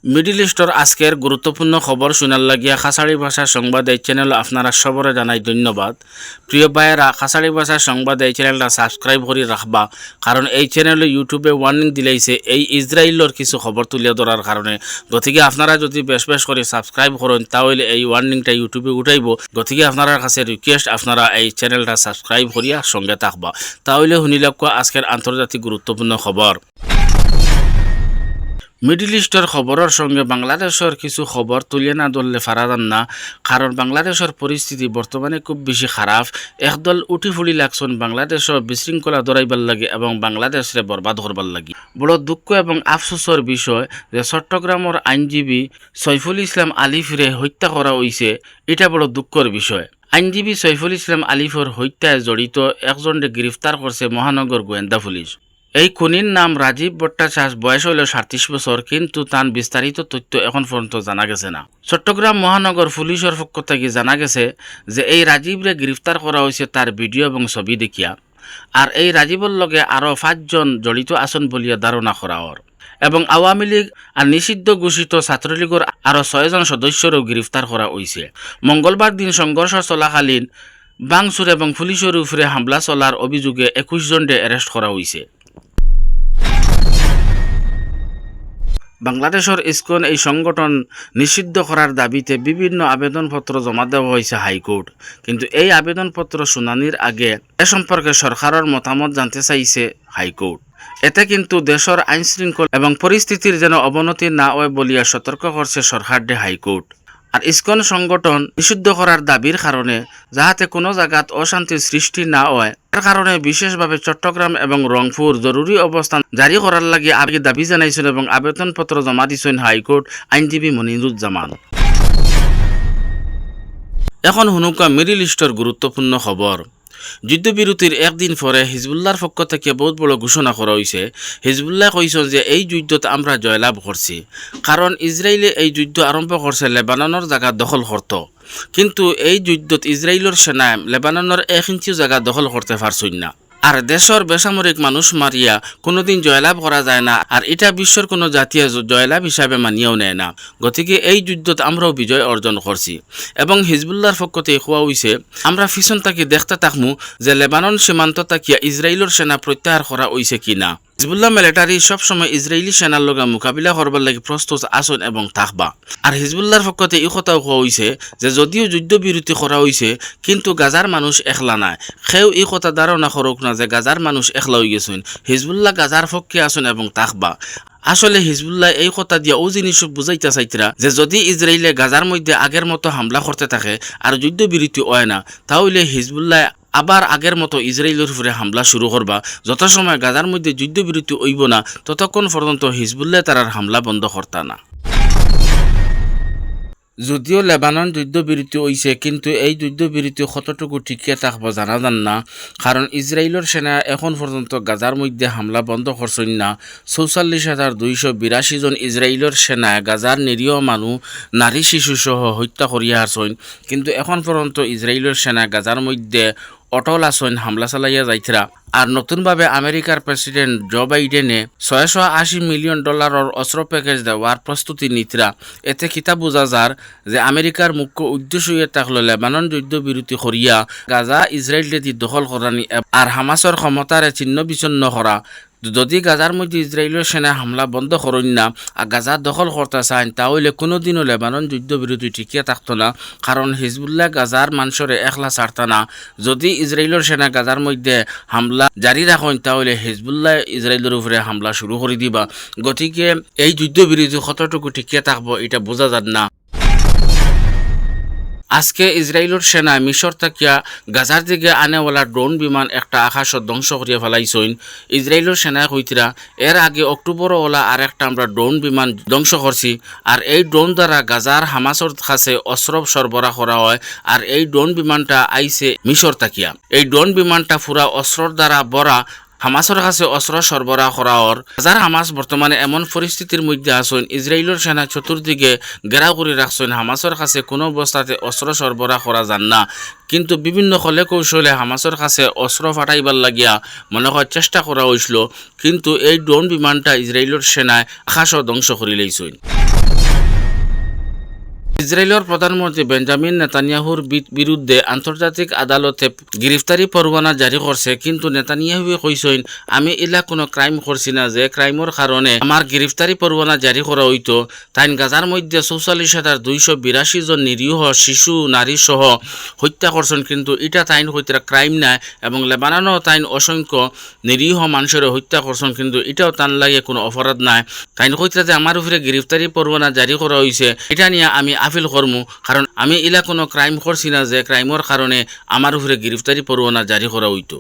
Middle store আজকের গুরুত্বপূর্ণ খবর শোনার লাগিয়া খাসাড়ি ভাষার সংবাদ এই চ্যানেল আপনারা সবরে জানাই ধন্যবাদ। প্রিয় ভাইয়েরা, খাসাড়ি ভাষার সংবাদ এই চ্যানেলটা সাবস্ক্রাইব করে রাখবা, কারণ এই চ্যানেলে ইউটিউবে ওয়ার্নিং দিলাইছে এই ইসরায়েলের কিছু খবর তুলে ধরার কারণে। গতিকে আপনারা যদি বেশ করে সাবস্ক্রাইব করেন তাহলে এই ওয়ার্নিংটা ইউটিউবে উঠাইব। গতিকে আপনার কাছে রিকোয়েস্ট, আপনারা এই চ্যানেলটা সাবস্ক্রাইব করিয়া সঙ্গে থাকবা, তাহলে শুনিলাম আজকের আন্তর্জাতিক গুরুত্বপূর্ণ খবর। মিডিল ইস্টের খবরের সঙ্গে বাংলাদেশের কিছু খবর তুলে না ধরলে পারাদান না, কারণ বাংলাদেশের পরিস্থিতি বর্তমানে খুব বেশি খারাপ। একদল উঠি ফুলি লাগছেন বাংলাদেশের বিশৃঙ্খলা দরাইবার লাগে এবং বাংলাদেশে বরবাদ করবার লাগে। বড় দুঃখ এবং আফসোসের বিষয় যে চট্টগ্রামের আইনজীবী সৈফুল ইসলাম আলিফরে হত্যা করা হয়েছে, এটা বড় দুঃখের বিষয়। আইনজীবী সৈফুল ইসলাম আলিফর হত্যায় জড়িত একজনকে গ্রেফতার করছে মহানগর গোয়েন্দা পুলিশ। এই খুনির নাম রাজীব ভট্টাচার্য, বয়স হইল 37 বছর, কিন্তু তার বিস্তারিত তথ্য এখন পর্যন্ত জানা গেছে না। চট্টগ্রাম মহানগর পুলিশের পক্ষ থেকে জানা গেছে যে এই রাজীবরে গ্রেফতার করা হয়েছে তার ভিডিও এবং ছবি দেখিয়া, আর এই রাজীবের লগে আরও 5 জন জড়িত আছেন বলিয়া ধারণা করা হয়, এবং আওয়ামী লীগ আর নিষিদ্ধ ঘোষিত ছাত্রলীগের আরও 6 জন সদস্যরও গ্রেফতার করা হয়েছে। মঙ্গলবার দিন সংঘর্ষ চলাকালীন বাংসুর এবং পুলিশের উপরে হামলা চলার অভিযোগে 21 জনকে অ্যারেস্ট করা হয়েছে। বাংলাদেশের ইসকন এই সংগঠন নিষিদ্ধ করার দাবিতে বিভিন্ন আবেদনপত্র জমা দেওয়া হয়েছে হাইকোর্ট, কিন্তু এই আবেদনপত্র শুনানির আগে এ সম্পর্কে সরকারের মতামত জানতে চাইছে হাইকোর্ট। এতে কিন্তু দেশের আইনশৃঙ্খলা এবং পরিস্থিতির যেন অবনতি না হয় বলিয়া সতর্ক করছে সরকারে হাইকোর্ট। আর ইসকন সংগঠন নিষিদ্ধ করার দাবির কারণে যাহাতে কোনো জায়গাত অশান্তির সৃষ্টি না হয়, তার কারণে বিশেষভাবে চট্টগ্রাম এবং রংপুর জরুরি অবস্থান জারি করার লাগে আগে দাবি জানাইছেন এবং আবেদনপত্র জমা দিয়েছেন হাইকোর্ট আইনজীবী মনিরুজ্জামান। এখন হুনুকা মিডিল ইস্টের গুরুত্বপূর্ণ খবর। যুদ্ধবিরতির একদিন পরে হিজবুল্লাহর পক্ষ থেকে বহুত বড় ঘোষণা করা হয়েছে। হিজবুল্লাহ কইছেন যে এই যুদ্ধত আমরা জয়লাভ করছি, কারণ ইসরায়েলে এই যুদ্ধ আরম্ভ করছে লেবাননের জায়গা দখল করত, কিন্তু এই যুদ্ধত ইসরায়েলের সেনায় লেবাননের 1 ইঞ্চিও জায়গা দখল করতে পারছই না। আর দেশের বেসামরিক মানুষ মারিয়া কোনোদিন জয়লাভ করা যায় না, আর এটা বিশ্বের কোনো জাতীয় জয়লাভ হিসাবে মানিয়েও নেয় না। গতিকে এই যুদ্ধত আমরাও বিজয় অর্জন করছি, এবং হিজবুল্লাহর পক্ষ থেকে কোয়া হয়েছে আমরা পিছন তাকে দেখতে থাকমু যে লেবানন সীমান্ত তাকিয়া ইসরায়েলের সেনা প্রত্যাহার করা হয়েছে কিনা। হিজবুল্লাহ মিলিটারি সবসময় ইসরায়েলি সেনার লগে মোকাবিলা করবার লাগে প্রস্তুত আসন এবং থাকবা। আর হিজবুল্লাহর পক্ষ থেকে এই কথাও কোয়া হয়েছে যে যদিও যুদ্ধবিরতি করা হয়েছে, কিন্তু গাজার মানুষ একলা নাই। সেও এই কথা ধারণা করুক না যে গাজার মানুষ একলা হয়ে গেছেন। হিজবুল্লাহ গাজার পক্ষে আসুন এবং থাকবা। আসলে হিজবুল্লাহ এই কথা দিয়া ও জিনিস বুঝাইতে চাইতরা যে যদি ইসরায়েলে গাজার মধ্যে আগের মতো হামলা করতে থাকে আর যুদ্ধবিরতি হয় না, তাহলে হিজবুল্লাহ আবার আগের মতো ইসরায়েলের উপরে হামলা শুরু করবা। যত সময় গাজার মধ্যে যুদ্ধবিরতি হইব না, ততক্ষণ পর্যন্ত হিজবুল্লাহ তারার হামলা বন্ধ করতা না। যদিও লেবানন যুদ্ধবিরতি হইছে, কিন্তু এই যুদ্ধবিরতি কতটুকু টিকিয়ে থাকব জানা যান না, কারণ ইসরায়েলের সেনা এখন পর্যন্ত গাজার মধ্যে হামলা বন্ধ করছেন না। 44,282 জন ইসরায়েলের সেনা গাজার নিরীহ মানুষ, নারী শিশু সহ হত্যা করিয়া আসছেন, কিন্তু এখন পর্যন্ত ইসরায়েলের সেনা গাজার মধ্যে অটল আসেন, হামলা চালাইয়া যাইতরা। আর নতুনভাবে আমেরিকার প্রেসিডেন্ট জো বাইডেনে $680 মিলিয়ন অস্ত্র প্যাকেজ দেওয়ার প্রস্তুতি নিতরা। এতে কিতা বোঝা যার যে আমেরিকার মুখ্য উদ্দেশ্য থাকলো লেবানন যুদ্ধবিরতি করিয়া গাজা ইসরায়েলকে দখল করানি আর হামাসের ক্ষমতারে ছিন্ন বিচ্ছিন্ন করা। যদি গাজার মধ্যে ইসরায়েলের সেনা হামলা বন্ধ করেন না আর গাজা দখল করতে চান, তাহলে কোনোদিনও লেবানন যুদ্ধবিরতি টিকিয়ে থাকতো না, কারণ হিজবুল্লাহ গাজার মানুষের একলা ছাড়ত না। যদি ইসরায়েলের সেনা গাজার মধ্যে হামলা জারি রাখেন, তাহলে হিজবুল্লাহ ইসরায়েলের উপরে হামলা শুরু করে দিবা। গতিকে এই যুদ্ধবিরতি কতটুকু টিকিয়ে থাকবো এটা বোঝা যায় না। আজকে ইসরায়েলের সেনা মিশর থাকিয়া গাজার দিকে আনেওয়ালা ড্রোন বিমান একটা আকাশত ধ্বংস করিয়া ফেলাইছেন। ইসরায়েলের সেনায় কইতরা এর আগে অক্টোবরও ওলা আর একটা আমরা ড্রোন বিমান ধ্বংস করছি, আর এই ড্রোন দ্বারা গাজার হামাসর কাছে অস্ত্র সরবরাহ করা হয়। আর এই ড্রোন বিমানটা আইছে মিশর থাকিয়া। এই ড্রোন বিমানটা পুরা অস্ত্রর দ্বারা ভরা, হামাসের কাছে অস্ত্র সরবরাহ করা হর। গাজার হামাস বর্তমানে এমন পরিস্থিতির মধ্যে আছেন, ইসরায়েলের সেনা চতুর্দিকে ঘেরাও করে রাখছেন। হামাসের কাছে কোনো অবস্থাতে অস্ত্র সরবরাহ করা যান না, কিন্তু বিভিন্ন কলে কৌশলে হামাসের কাছে অস্ত্র ফাটাইবার লাগিয়া মনে হয় চেষ্টা করা হয়েছিল, কিন্তু এই ড্রোন বিমানটা ইসরায়েলের সেনায় আকাশও ধ্বংস করে লইছেন। ইসরায়েলের প্রধানমন্ত্রী বেঞ্জামিন নেতানিয়াহুর বিরুদ্ধে আন্তর্জাতিক আদালতে গ্রেফতারি পরোয়ানা জারি করছে, কিন্তু নেতানিয়াহুয়ে কইছেন আমি ইলা কোনো ক্রাইম করছি না, যে ক্রাইমের কারণে আমার গ্রেফতারি পরোয়ানা জারি করা হইতো। তাইন গাজার মধ্যে 44,282 জন নিরীহ শিশু নারী সহ হত্যা করছেন, কিন্তু এটা তাইন হইতে ক্রাইম নাই। এবং লেবাননও তাইন অসংখ্য নিরীহ মানুষের হত্যা করছেন, কিন্তু এটাও তান লাগে কোনো অপরাধ নাই। তাইন হইতে যে আমার উপরে গ্রেফতারি পরোয়ানা জারি করা হয়েছে, এটা নিয়ে আমি আপিল করমু, কারণ আমি ইলা কোনো ক্রাইম করছি না যে ক্রাইমের কারণে আমার উপরে গ্রেফতারি পরোয়ানা জারি করা হইতো।